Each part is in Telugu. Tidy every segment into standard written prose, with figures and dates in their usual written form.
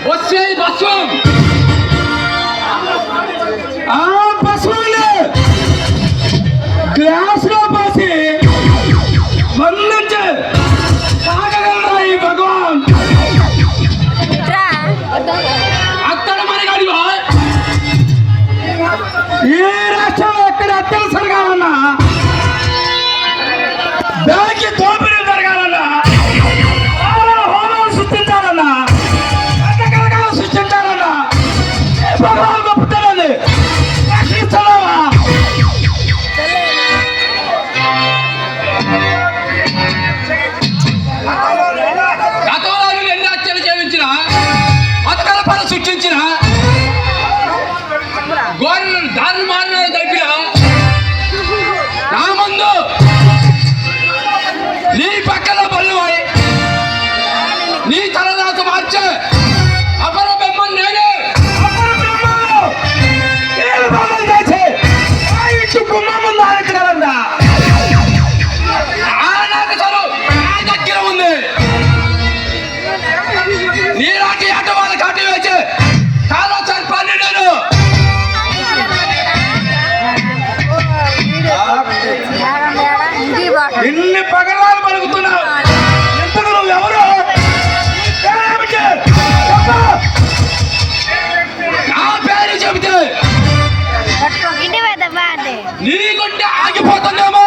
వచ్చే బస్వం ఆ బస్వాన్ని గ్లాస్ లో పోసి వందించి తాగగలరా ఈ భగవాన్? అక్కడ మనగాడి ఏ రాష్ట్రంలో ఎక్కడ అత్తలు జరగాలన్నా, దానికి దోపిడీ జరగాలన్నా, హోమాలు సృష్టించాలన్నా, రకరకాలు సృష్టించాలన్నా భగవాన్ గొప్పతనాన్ని రక్షిస్తున్నావా? గతంలో ఎన్ని హత్యలు చేయించిన, మతకల పనులు సృష్టించిన, గోరలను దారులు మారిన జరిపిన నా ముందు నీ పక్కన బల్లువై నీ తలదాత మార్చే అపర బొమ్మను నేనే. అప్పుడు బ్రహ్మను ఏడు బొమ్మలు చేసి ఆ ఇంటి గుమ్మం ముందు ఆడించగలరా? ఆ నాకు చదువు నా దగ్గర ఉంది. నీలాంటి ఆట వాళ్ళ కాటి వేసి కాలోచారి పని నేను ఎన్ని పగలాలు పలుకుతున్నావు? ఎంతకు నువ్వు ఎవరు? నా పేరు చెబితే నీ గుండె ఆగిపోతుందేమో.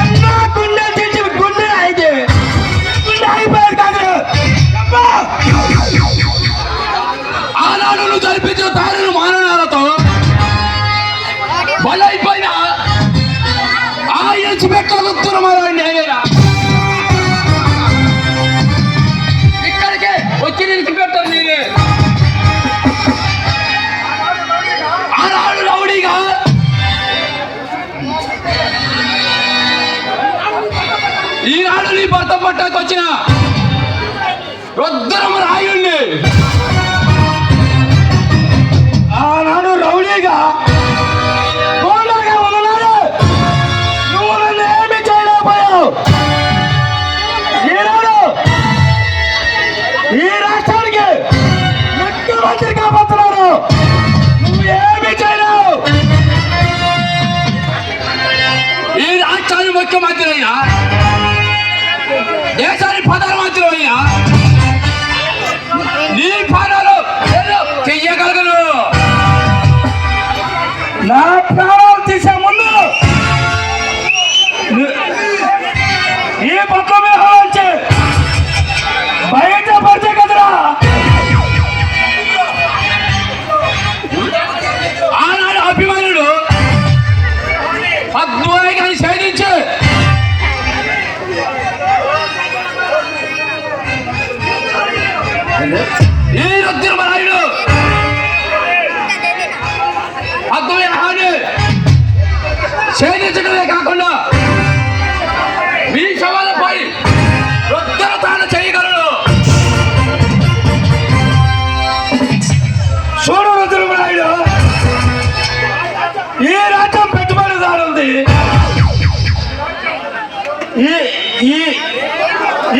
ఎన్నో గుండె తెచ్చి గుండె అయితే గుండె అయిపోయాడు కాదు. ఆనాడు నువ్వు జరిపించిన దారులు మాననాలతో బలైపోయిన ఆ ఇచ్చిపెట్టగలుగుతున్న నేనేరా. ఇక్కడికే వచ్చి నిలిచిపెట్టాను నేనే. ఆనాడు రౌడీగా ఈనాడు నీ భర్త పట్టాకు వచ్చిన రుద్రమ రాయుణ్ణి. ఆనాడు రౌడీగా గోండాగా ఉన్నాడు. నువ్వు నన్ను ఏమి చేయలేకపోయావు. ఈనాడు ఈ రాష్ట్రానికి ముఖ్యమంత్రి కాబోతున్నాడు. నువ్వు ఏమి చేయలేవు. ఈ రాష్ట్రానికి ముఖ్యమంత్రి అయినా, దేశానికి ప్రధానమంత్రి అయినా నీ పాలనలో నేను చెయ్యగలను. నా ప్రాణాలు తీసే ముందు ఈ పట్ల విహారించి బయట పడితే కదరా. ఆనాడు అభిమానుడు పద్మాయిని ఛేదించి ఈ రుద్రమరాయుడు పద్మవిహాన్ని ఛేదించడమే కాకుండా మీ శవాలపై రుద్రతాన చేయగలడు. చూడు రుద్రమరాయుడు, ఈ రాజ్యం పెట్టుబడిదారుంది.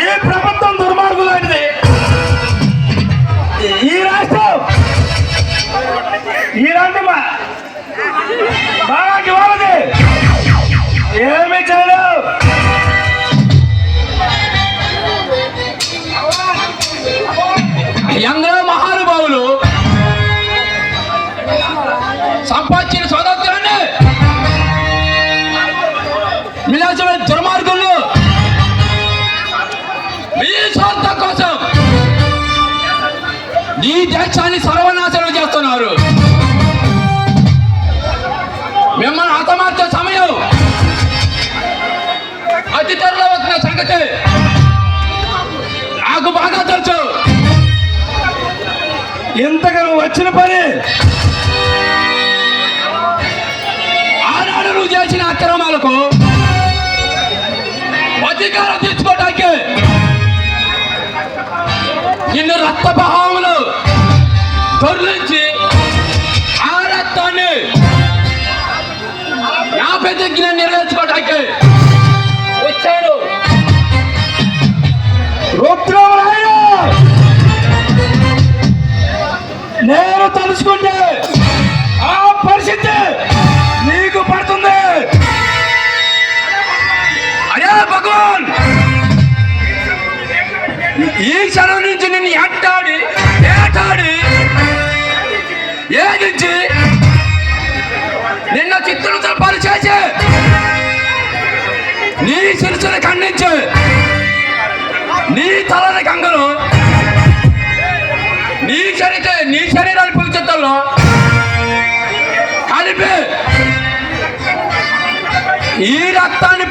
ఈ ప్రభుత్వం దుర్మార్గులాంటిది. ఈ రాష్ట్రం ఇలాంటి బాగా వాళ్ళది ఏమి చేయలేవు. ఎందరో మహానుభావులు సంపాదించిన స్వాతంత్రాన్ని విలాసమైన దుర్మార్గులు మీ స్వార్థం కోసం ఈ దేశాన్ని సర్వనాశనం చేస్తున్నారు. మిమ్మల్ని హతమార్చే సమయం అతి త్వరలో వచ్చిన సంగతి నాకు బాగా తెలుసు. ఇంతగా నువ్వు వచ్చిన పని ఆనాడు నువ్వు చేసిన అక్రమాలకు అధికారం తెచ్చుకోవడానికి నిన్ను రక్తప్రవాహములు దొర్లించి ఆ రక్తాన్ని నా ప్రతిజ్ఞ నెరవేర్చుకోవడానికి వచ్చాడు. క్షణం నుంచి నిన్ను ఎట్టాడి ఏటాడి ఏదించి నిన్న చిత్తులతో పని చేసి నీ శిరసుని ఖండించి నీ తలని కంగలు నీ శరీరాన్ని పులిచెత్తల్లో కలిపి ఈ రక్తాన్ని